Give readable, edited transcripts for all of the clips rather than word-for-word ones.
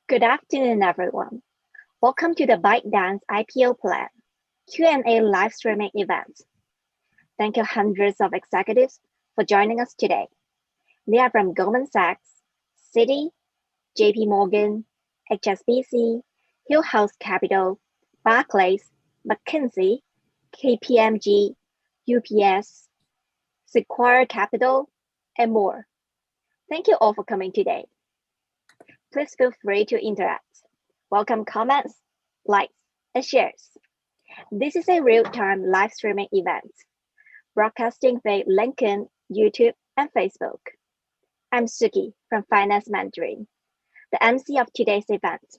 Good afternoon, everyone. Welcome to the ByteDance IPO plan Q&A live streaming event. Thank you hundreds of executives for joining us today. They are from Goldman Sachs, Citi, JP Morgan, HSBC, Hillhouse Capital, Barclays, McKinsey, KPMG, UPS, Sequoia Capital, and more. Thank you all for coming today. Please feel free to interact. Welcome comments, likes, and shares. This is a real-time live streaming event, broadcasting via LinkedIn, YouTube, and Facebook. I'm Suki from Finance Mandarin, the MC of today's event.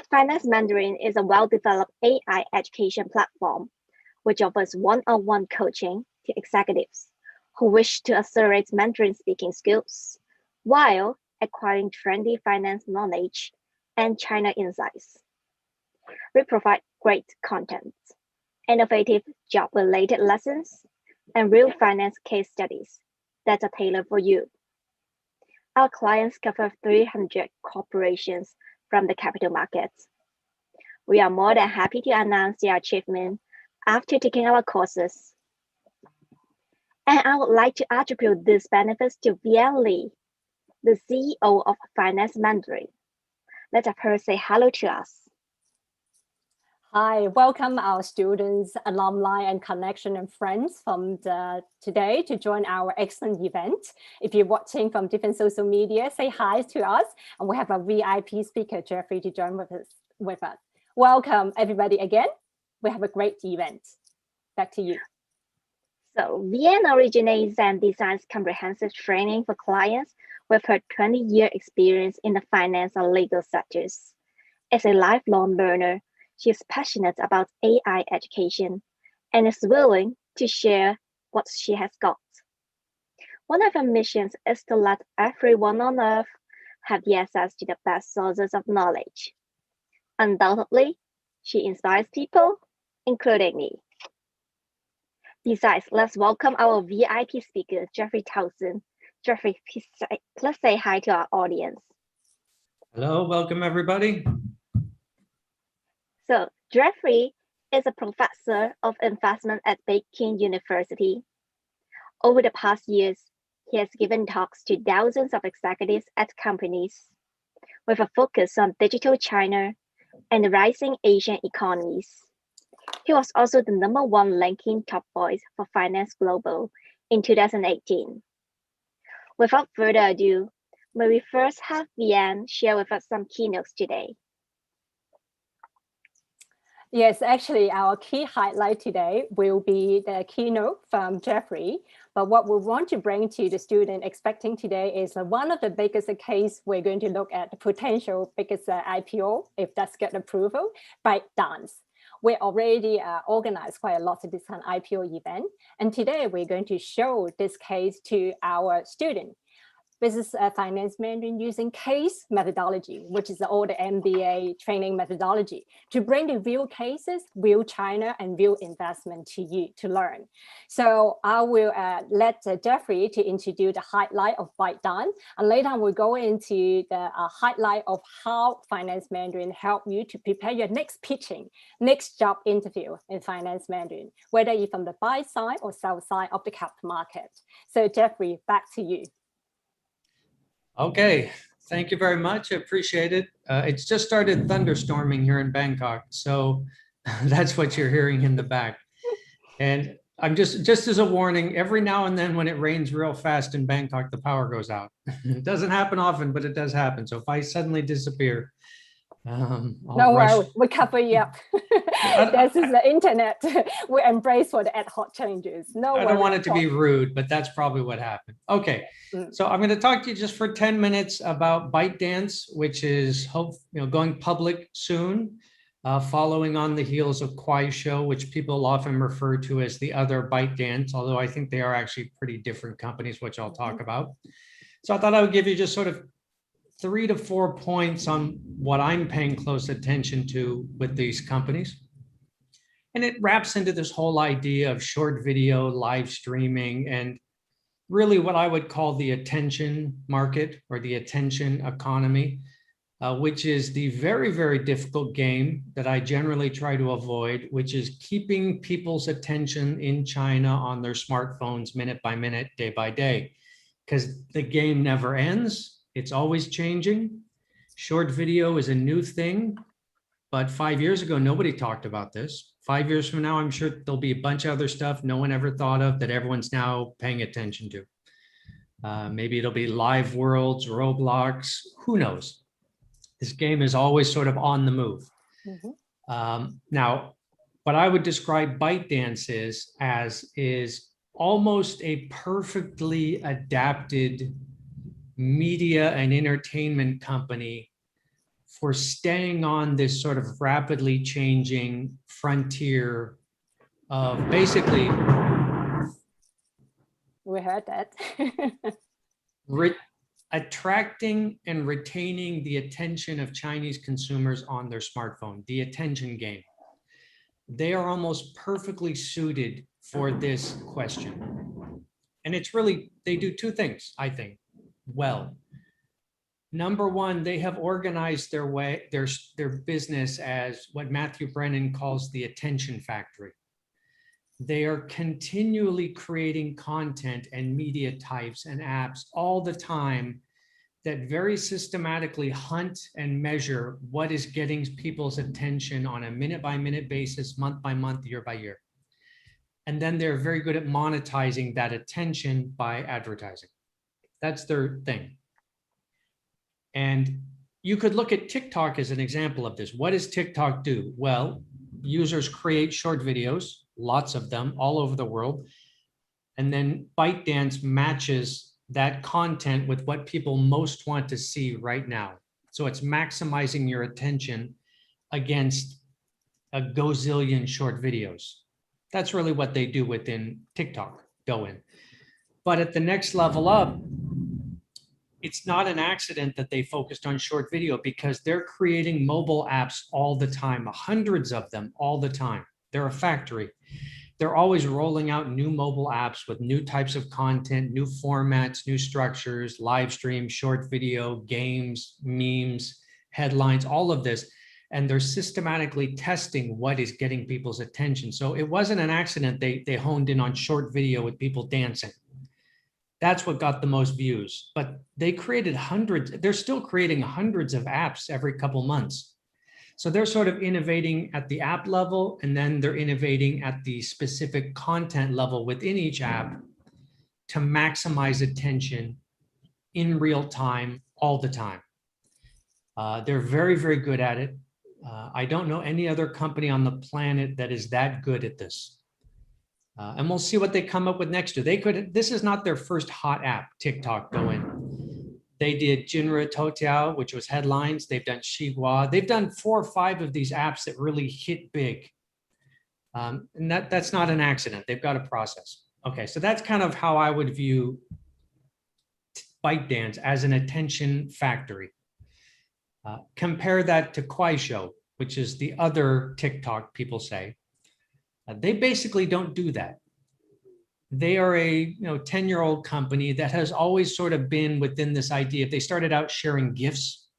Finance Mandarin is a well-developed AI education platform which offers one-on-one coaching to executives who wish to accelerate Mandarin speaking skills while acquiring trendy finance knowledge and China insights. We provide great content, innovative job-related lessons, and real finance case studies that are tailored for you. Our clients cover 300 corporations from the capital markets. We are more than happy to announce their achievement after taking our courses. And I would like to attribute these benefits to Vienne, the CEO of Finance Mandarin. Let's have her say hello to us. Hi, welcome our students, alumni, and connection and friends from today to join our excellent event. If you're watching from different social media, say hi to us. And we have a VIP speaker, Jeffrey, to join with us. Welcome, everybody, again. We have a great event. Back to you. So Vienne originates and designs comprehensive training for clients with her 20-year experience in the finance and legal sectors. As a lifelong learner, she is passionate about AI education and is willing to share what she has got. One of her missions is to let everyone on Earth have the access to the best sources of knowledge. Undoubtedly, she inspires people, including me. Besides, let's welcome our VIP speaker, Jeffrey Towson. Jeffrey, please say hi to our audience. Hello, welcome everybody. So Jeffrey is a professor of investment at Peking University. Over the past years, he has given talks to thousands of executives at companies with a focus on digital China and the rising Asian economies. He was also the #1 ranking top voice for Finance Global in 2018. Without further ado, may we first have Vienne share with us some keynotes today. Yes, actually, our key highlight today will be the keynote from Jeffrey. But what we want to bring to the student expecting today is one of the biggest case we're going to look at the potential biggest IPO, if that's get approval, ByteDance. We already organized quite a lot of this kind of IPO event. And today we're going to show this case to our student. Business Finance Mandarin using case methodology, which is all the MBA training methodology, to bring the real cases, real China, and real investment to you to learn. So I will let Jeffrey to introduce the highlight of ByteDance, and later on we'll go into the highlight of how Finance Mandarin help you to prepare your next pitching, next job interview in Finance Mandarin, whether you're from the buy side or sell side of the capital market. So Jeffrey, back to you. Okay, thank you very much. I appreciate it. It's just started thunderstorming here in Bangkok, so that's what you're hearing in the back. And I'm just as a warning, every now and then when it rains real fast in Bangkok, the power goes out. It doesn't happen often, but it does happen. So if I suddenly disappear, no worry, we cover you up. This is the internet. We embrace for the ad hoc changes. I don't want it to be rude, but that's probably what happened. Okay, so I'm going to talk to you just for 10 minutes about ByteDance, which is going public soon, following on the heels of Kuaishou, which people often refer to as the other ByteDance, although I think they are actually pretty different companies, which I'll talk about. So I thought I would give you just sort of 3 to 4 points on what I'm paying close attention to with these companies. And it wraps into this whole idea of short video, live streaming, and really what I would call the attention market or the attention economy. which is the very, very difficult game that I generally try to avoid, which is keeping people's attention in China on their smartphones minute by minute, day by day, because the game never ends. It's always changing. Short video is a new thing, but 5 years ago, nobody talked about this. 5 years from now, I'm sure there'll be a bunch of other stuff no one ever thought of that everyone's now paying attention to. Maybe it'll be live worlds, Roblox, who knows? This game is always sort of on the move. Now, what I would describe ByteDance is almost a perfectly adapted media and entertainment company for staying on this sort of rapidly changing frontier of basically. We heard that. Attracting and retaining the attention of Chinese consumers on their smartphone, the attention game. They are almost perfectly suited for this question. And it's really, they do two things, I think, well. Number one, they have organized their business as what Matthew Brennan calls the attention factory. They are continually creating content and media types and apps all the time that very systematically hunt and measure what is getting people's attention on a minute by minute basis, month by month, year by year. And then they're very good at monetizing that attention by advertising. That's their thing. And you could look at TikTok as an example of this. What does TikTok do? Well, users create short videos, lots of them all over the world. And then ByteDance matches that content with what people most want to see right now. So it's maximizing your attention against a gazillion short videos. That's really what they do within TikTok, Douyin. But at the next level up, it's not an accident that they focused on short video because they're creating mobile apps all the time, hundreds of them all the time. They're a factory. They're always rolling out new mobile apps with new types of content, new formats, new structures, live stream, short video, games, memes, headlines, all of this. And they're systematically testing what is getting people's attention. So it wasn't an accident they honed in on short video with people dancing. That's what got the most views. But they created hundreds, they're still creating hundreds of apps every couple months. So they're sort of innovating at the app level, and then they're innovating at the specific content level within each app to maximize attention in real time, all the time. They're very, very good at it. I don't know any other company on the planet that is that good at this. And we'll see what they come up with next year. This is not their first hot app, TikTok, Douyin. They did Jinri Toutiao, which was headlines. They've done Xigua. They've done 4 or 5 of these apps that really hit big. And that's not an accident. They've got a process. Okay, so that's kind of how I would view ByteDance as an attention factory. Compare that to Kuaishou, which is the other TikTok people say. They basically don't do that. They are a 10-year-old company that has always sort of been within this idea. They started out sharing GIFs,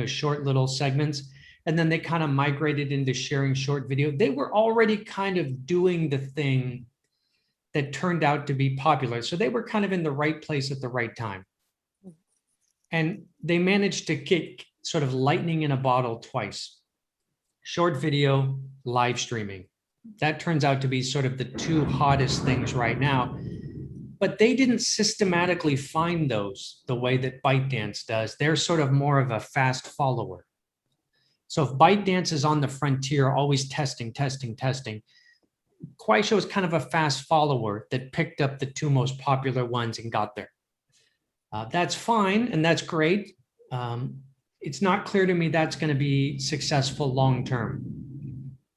short little segments, and then they kind of migrated into sharing short video. They were already kind of doing the thing that turned out to be popular. So they were kind of in the right place at the right time. And they managed to get sort of lightning in a bottle twice. Short video, live streaming. That turns out to be sort of the 2 hottest things right now. But they didn't systematically find those the way that ByteDance does. They're sort of more of a fast follower. So if ByteDance is on the frontier, always testing, Kuaishou is kind of a fast follower that picked up the 2 most popular ones and got there. That's fine, and that's great. It's not clear to me that's going to be successful long term,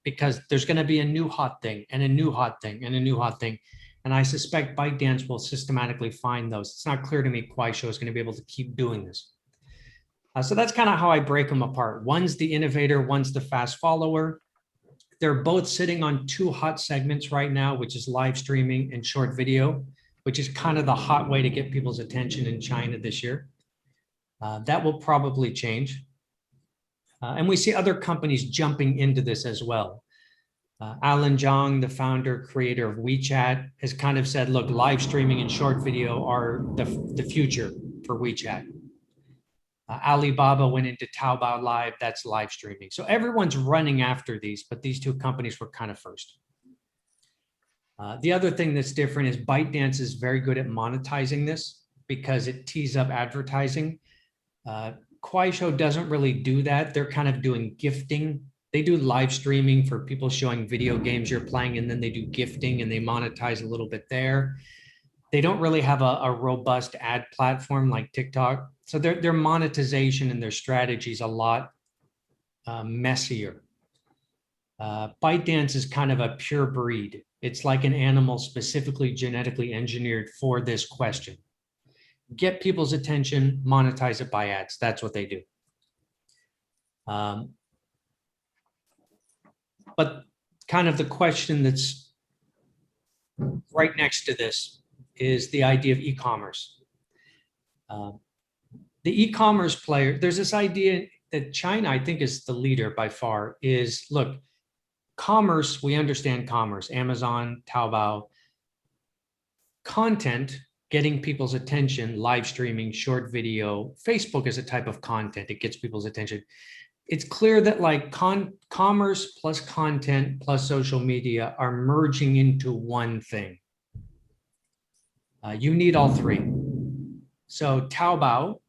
because there's going to be a new hot thing and a new hot thing and a new hot thing. And I suspect ByteDance will systematically find those. It's not clear to me Kuaishou is going to be able to keep doing this. So that's kind of how I break them apart. One's the innovator, one's the fast follower. They're both sitting on 2 hot segments right now, which is live streaming and short video, which is kind of the hot way to get people's attention in China this year. That will probably change. And we see other companies jumping into this as well. Alan Zhang, the founder, creator of WeChat, has kind of said, look, live streaming and short video are the future for WeChat. Alibaba went into Taobao Live, that's live streaming. So everyone's running after these, but these two companies were kind of first. The other thing that's different is ByteDance is very good at monetizing this because it tees up advertising. Kuaishou doesn't really do that. They're kind of doing gifting. They do live streaming for people showing video games you're playing, and then they do gifting and they monetize a little bit there. They don't really have a robust ad platform like TikTok. So their monetization and their strategy is a lot messier. ByteDance is kind of a pure breed. It's like an animal specifically genetically engineered for this question. Get people's attention, monetize it by ads. That's what they do. But kind of the question that's right next to this is the idea of e-commerce. The e-commerce player, there's this idea that China, I think, is the leader by far, is, look, commerce, we understand commerce, Amazon, Taobao, content, getting people's attention, live streaming, short video, Facebook is a type of content, it gets people's attention. It's clear that like commerce plus content plus social media are merging into one thing. You need all three. So Taobao,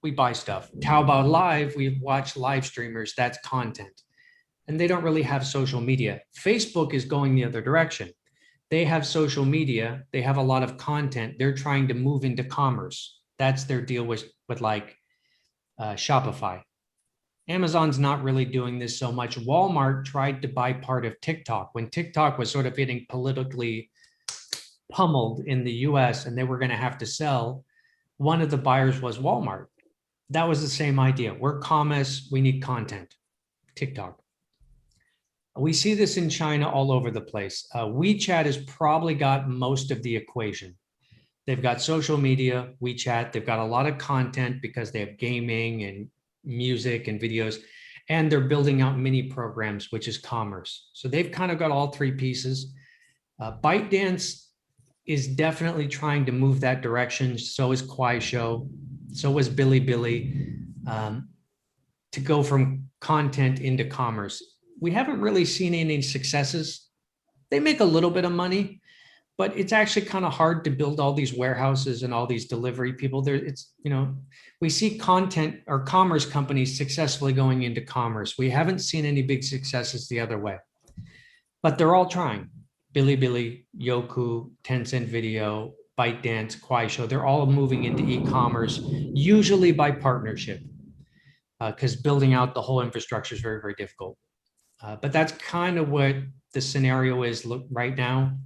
we buy stuff. Taobao Live, we watch live streamers, that's content. And they don't really have social media. Facebook is going the other direction. They have social media, they have a lot of content, they're trying to move into commerce. That's their deal with like Shopify. Amazon's not really doing this so much. Walmart tried to buy part of TikTok when TikTok was sort of getting politically pummeled in the US and they were going to have to sell. One of the buyers was Walmart. That was the same idea. We're commerce, we need content. TikTok. We see this in China all over the place. WeChat has probably got most of the equation. They've got social media, WeChat, they've got a lot of content because they have gaming and music and videos, and they're building out mini programs, which is commerce. So they've kind of got all three pieces. ByteDance is definitely trying to move that direction. So is Kuaishou, so is Bilibili, to go from content into commerce. We haven't really seen any successes. They make a little bit of money, but it's actually kind of hard to build all these warehouses and all these delivery people there. It's, you know, we see content or commerce companies successfully going into commerce. We haven't seen any big successes the other way, but they're all trying. Bilibili, Youku, Tencent Video, ByteDance, Kuaishou, they're all moving into e-commerce, usually by partnership, because building out the whole infrastructure is very, very difficult. But that's kind of what the scenario is right now.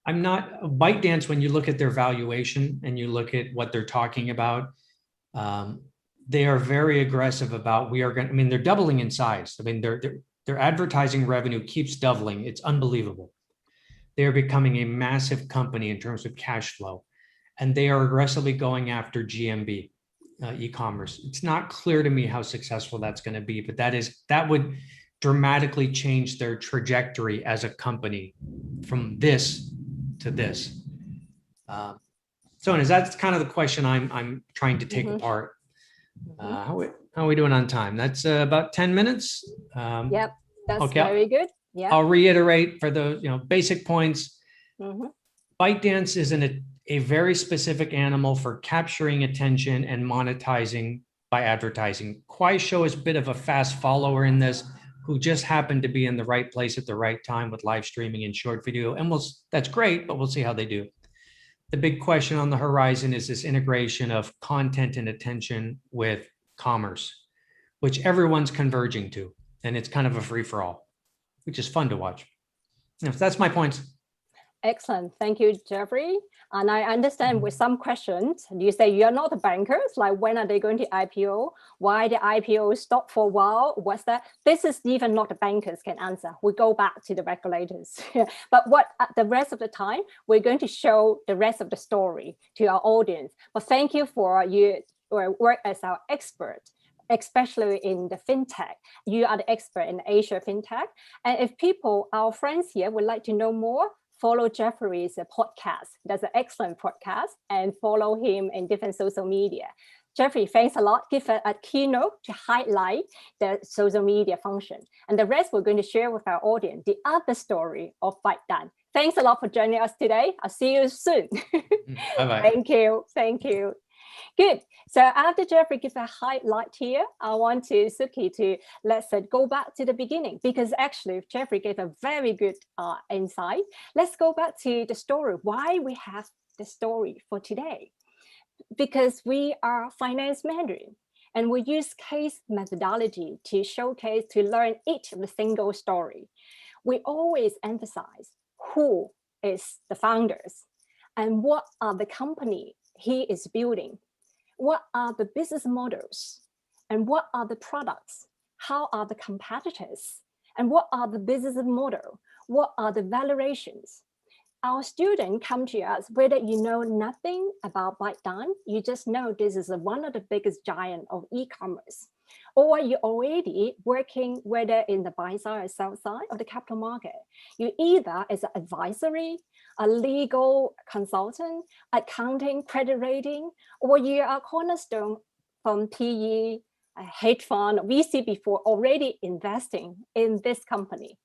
I'm not, ByteDance, when you look at their valuation and you look at what they're talking about, they are very aggressive about, we are going to, I mean, they're doubling in size. I mean, their advertising revenue keeps doubling. It's unbelievable. They are becoming a massive company in terms of cash flow, and they are aggressively going after GMB, e-commerce. It's not clear to me how successful that's going to be, but that would dramatically change their trajectory as a company from this to this. So anyways, that's kind of the question I'm trying to take apart. How are we doing on time? That's about 10 minutes. Yep, that's okay. Very good. Yeah. I'll reiterate for the basic points. ByteDance is a very specific animal for capturing attention and monetizing by advertising. Kuaishou is a bit of a fast follower in this, who just happened to be in the right place at the right time with live streaming and short video. And that's great, but we'll see how they do. The big question on the horizon is this integration of content and attention with commerce, which everyone's converging to. And it's kind of a free-for-all, which is fun to watch. That's my points. Excellent. Thank you, Jeffrey. And I understand with some questions, you say you're not the bankers, like when are they going to IPO? Why the IPO stopped for a while? What's that? This is even not the bankers can answer. We go back to the regulators. But what the rest of the time, we're going to show the rest of the story to our audience. But thank you for your work as our expert especially in the fintech. You are the expert in Asia fintech. And if people, our friends here, would like to know more, follow Jeffrey's podcast. That's an excellent podcast, and follow him in different social media. Jeffrey, thanks a lot. Give a keynote to highlight the social media function. And the rest we're going to share with our audience, the other story of ByteDance. Thanks a lot for joining us today. I'll see you soon. Bye-bye. Thank you. Thank you. Good. So after Jeffrey gives a highlight here, I want to Suki to let's go back to the beginning, because actually Jeffrey gave a very good insight. Let's go back to the story, why we have the story for today. Because we are Finance Mandarin, and we use case methodology to showcase, to learn each of the single story. We always emphasize who is the founders and what are the company he is building, what are the business models, and what are the products, how are the competitors, and what are the business model, what are the valuations. Our students come to us, whether you know nothing about ByteDance, you just know this is one of the biggest giant of e-commerce, or you're already working whether in the buy side or sell side of the capital market. You either as an advisory, a legal consultant, accounting, credit rating, or you are a cornerstone from PE, a hedge fund, VC before already investing in this company,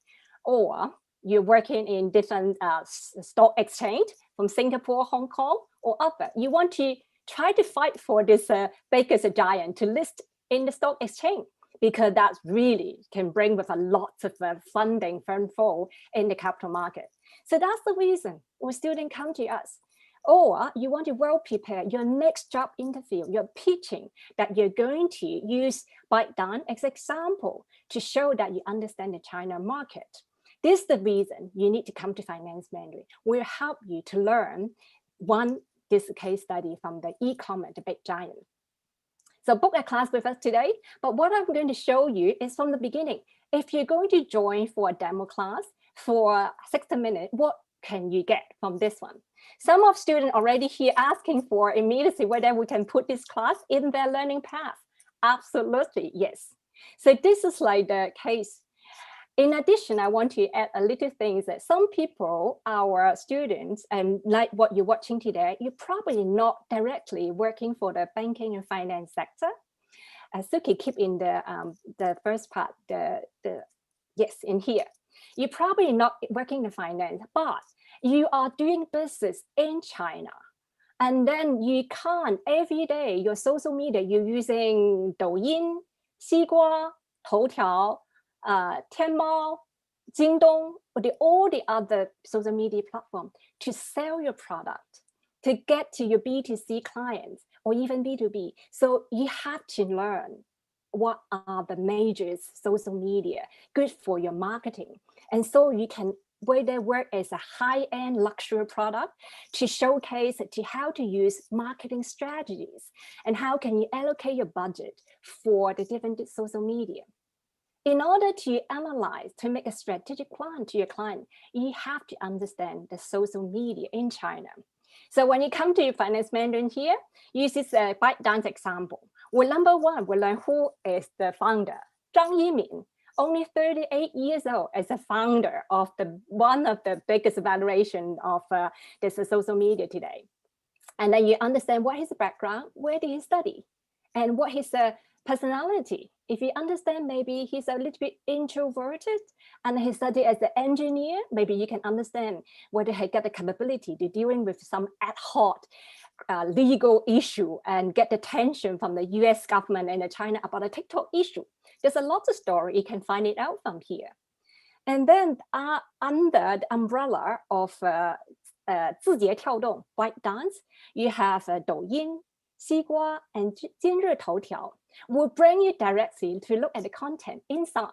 or you're working in different stock exchange from Singapore, Hong Kong, or other. You want to try to fight for this biggest giant to list in the stock exchange, because that really can bring with a lot of funding from flow in the capital market. So that's the reason when students come to us. Or you want to well prepare your next job interview, you're pitching that you're going to use ByteDance as an example to show that you understand the China market. This is the reason you need to come to Finance Mandarin. We'll help you to learn this case study from the e-commerce, the big giant. So book a class with us today, but what I'm going to show you is from the beginning. If you're going to join for a demo class for 60 minutes, what can you get from this one? Some of students already here asking for immediately whether we can put this class in their learning path. Absolutely, yes. So this is like the case. In addition, I want to add a little things that some people, our students, and like what you're watching today, you're probably not directly working for the banking and finance sector. Suki, keep in the first part, yes, in here. You're probably not working in finance, but you are doing business in China. And then you can't, every day, your social media, you're using Douyin, Xigua, Toutiao, Tianmao, Jingdong, or all the other social media platforms to sell your product, to get to your B2C clients, or even B2B. So you have to learn what are the major social media good for your marketing. And so you can whether work as a high-end luxury product to showcase to how to use marketing strategies and how can you allocate your budget for the different social media. In order to analyze, to make a strategic plan to your client, you have to understand the social media in China. So when you come to Finance Mandarin here, use this ByteDance example. Well, number one, we learn who is the founder, Zhang Yimin. Only 38 years old as a founder of one of the biggest valuation of this social media today. And then you understand what his background, where did he study, and what his personality. If you understand, maybe he's a little bit introverted and he studied as an engineer, maybe you can understand whether he got the capability to dealing with some ad hoc legal issue and get the attention from the US government and China about a TikTok issue. There's a lot of story, you can find it out from here. And then under the umbrella of 字节跳动, ByteDance, you have Douyin, Xigua, and 今日头条. Will bring you directly to look at the content inside.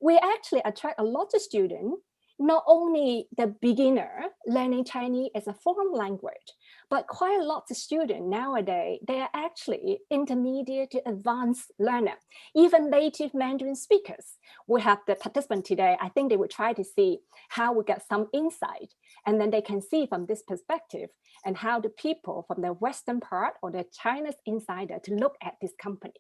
We actually attract a lot of students, not only the beginner learning Chinese as a foreign language, but quite a lot of students nowadays, they are actually intermediate to advanced learner, even native Mandarin speakers. We have the participant today, I think they will try to see how we get some insight, and then they can see from this perspective and how the people from the Western part or the China's insider to look at this company.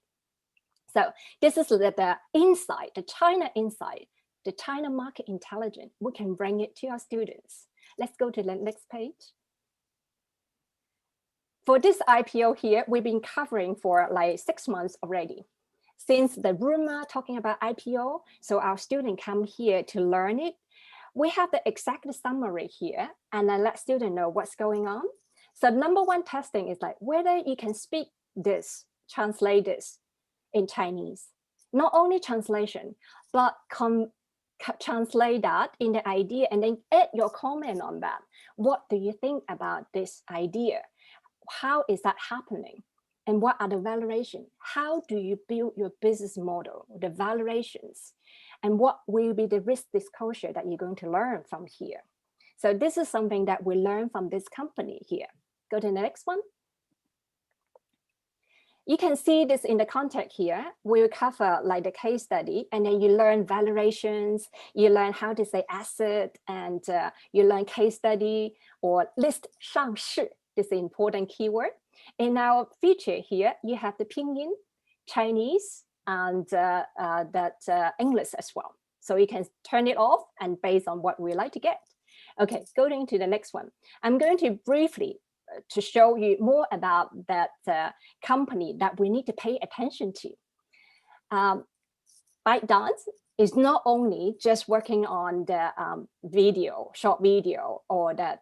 So this is the insight, the China insight, the China market intelligence. We can bring it to our students. Let's go to the next page. For this IPO here, we've been covering for like 6 months already. Since the rumor talking about IPO, so our students come here to learn it. We have the exact summary here, and then let students know what's going on. So number one testing is like whether you can speak this, translate this in Chinese. Not only translation, but translate that in the idea and then add your comment on that. What do you think about this idea? How is that happening? And what are the valuations? How do you build your business model, the valuations? And what will be the risk disclosure that you're going to learn from here? So this is something that we learn from this company here. Go to the next one. You can see this in the context here. We'll cover like the case study, and then you learn valuations, you learn how to say asset, and you learn case study or list 上市. This is an important keyword. In our feature here, you have the Pinyin, Chinese, and English as well. So you can turn it off and based on what we like to get. Okay, going to the next one. I'm going to briefly to show you more about that company that we need to pay attention to. ByteDance is not only just working on the video, short video, or that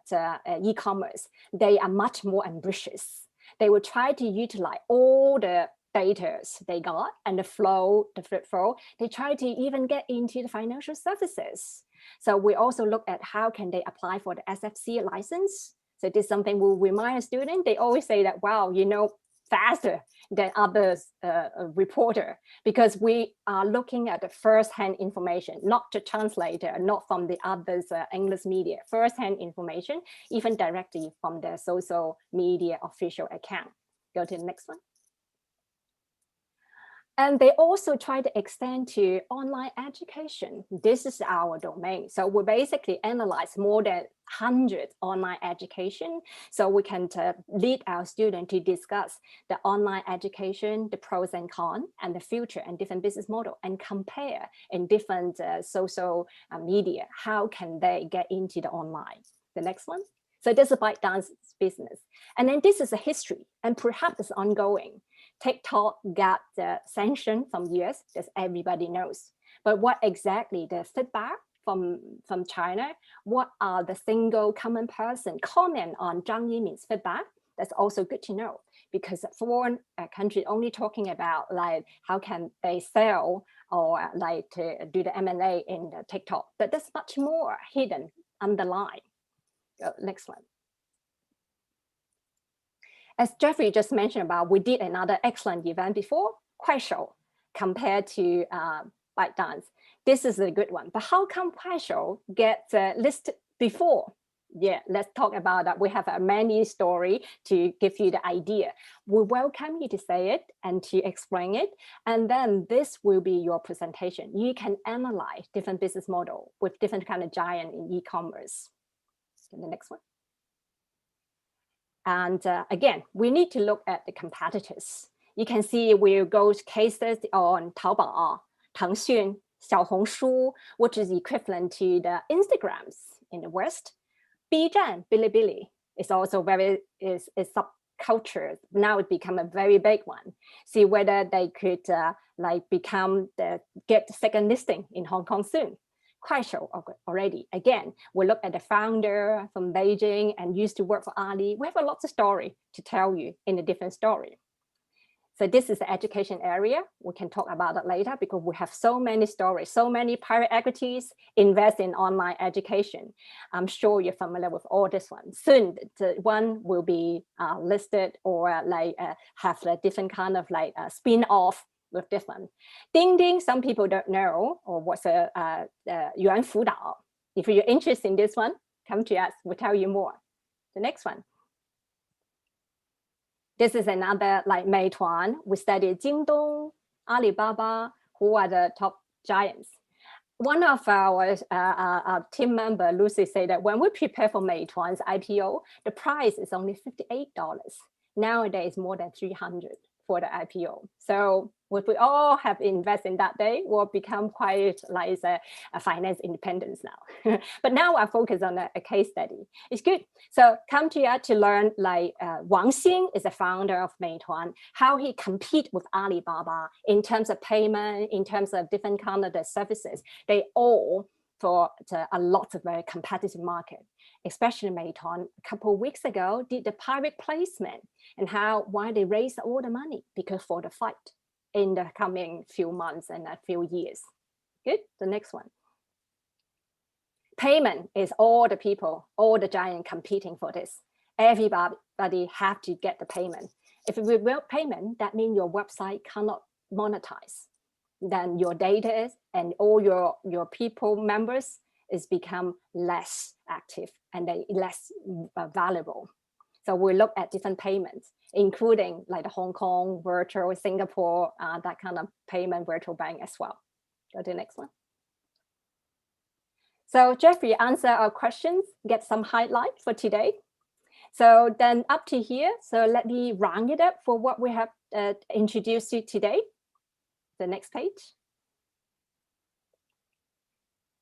e-commerce. They are much more ambitious. They will try to utilize all the data they got and the flow, the flow. They try to even get into the financial services. So we also look at how can they apply for the SFC license. So this is something we'll remind a student. They always say that, wow, you know, faster than others reporter, because we are looking at the first-hand information, not the translator, not from the others English media, first-hand information, even directly from the social media official account. Go to the next one. And they also try to extend to online education. This is our domain. So we basically analyze more than 100 online education. So we can lead our students to discuss the online education, the pros and cons, and the future and different business model, and compare in different social media. How can they get into the online? The next one. So this is ByteDance business. And then this is a history, and perhaps it's ongoing. TikTok got the sanction from US, as everybody knows. But what exactly the feedback from China? What are the single common person comment on Zhang Yimin's feedback? That's also good to know, because foreign country only talking about like how can they sell or like to do the M&A in the TikTok, but there's much more hidden underlying. Next one. As Jeffrey just mentioned about, we did another excellent event before, Kuaishou, compared to ByteDance. This is a good one. But how come Kuaishou gets listed before? Yeah, let's talk about that. We have a many story to give you the idea. We welcome you to say it and to explain it. And then this will be your presentation. You can analyze different business model with different kind of giant in e-commerce. The next one. And again, we need to look at the competitors. You can see we'll go to cases on Taobao, Towson, Xiaohongshu, which is equivalent to the Instagrams in the West. ByteDance, Bilibili is also is subculture. Now it become a very big one. See whether they could like get the second listing in Hong Kong soon. Kuaishou already. Again, we look at the founder from Beijing and used to work for Ali. We have a lot of story to tell you in a different story. So this is the education area. We can talk about that later because we have so many stories, so many private equities invest in online education. I'm sure you're familiar with all this one. Soon, the one will be listed or like have a different kind of like spin-off with this one. Ding Ding, some people don't know, or what's a Yuan Fudao. If you're interested in this one, come to us, we'll tell you more. The next one. This is another like Meituan. We studied Jingdong, Alibaba, who are the top giants. One of our team member, Lucy, said that when we prepare for Meituan's IPO, the price is only $58. Nowadays, more than $300 for the IPO. So Would we all have invested in that day, will become quite like a finance independence now. But now I focus on a case study. It's good. So come to you to learn like Wang Xing is the founder of Meituan, how he compete with Alibaba in terms of payment, in terms of different kind of the services. They all for a lot of very competitive market, especially Meituan a couple of weeks ago did the private placement and why they raised all the money because for the fight in the coming few months and a few years. Good, the next one. Payment is all the people, all the giant competing for this. Everybody have to get the payment. If without payment, that means your website cannot monetize. Then your data and all your people members is become less active and they less valuable. So we look at different payments, including like the Hong Kong, virtual, Singapore, that kind of payment virtual bank as well. Go to the next one. So Jeffrey answer our questions, get some highlights for today. So then up to here, so let me round it up for what we have introduced you today. The next page.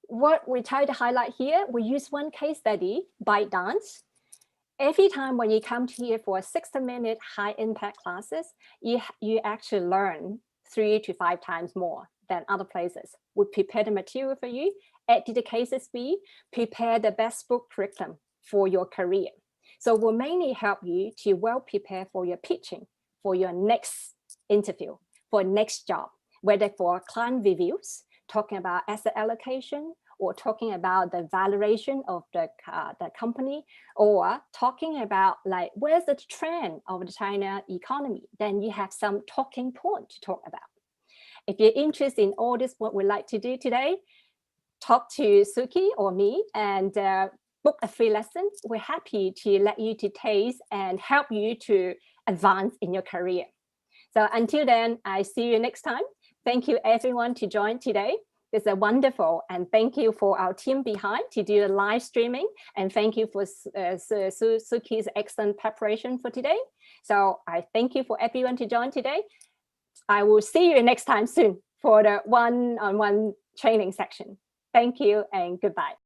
What we try to highlight here, we use one case study, ByteDance. Every time when you come here for 60-minute high impact classes, you actually learn 3 to 5 times more than other places. We prepare the material for you, add to the cases we prepare the best book curriculum for your career. So we'll mainly help you to well prepare for your pitching, for your next interview, for next job, whether for client reviews, talking about asset allocation, or talking about the valuation of the company, or talking about like, where's the trend of the China economy? Then you have some talking point to talk about. If you're interested in all this, what we like to do today, talk to Suki or me and book a free lesson. We're happy to let you to taste and help you to advance in your career. So until then, I see you next time. Thank you everyone to join today. It's a wonderful, and thank you for our team behind to do the live streaming, and thank you for Suki's excellent preparation for today. So I thank you for everyone to join today. I will see you next time soon for the one-on-one training section. Thank you and goodbye.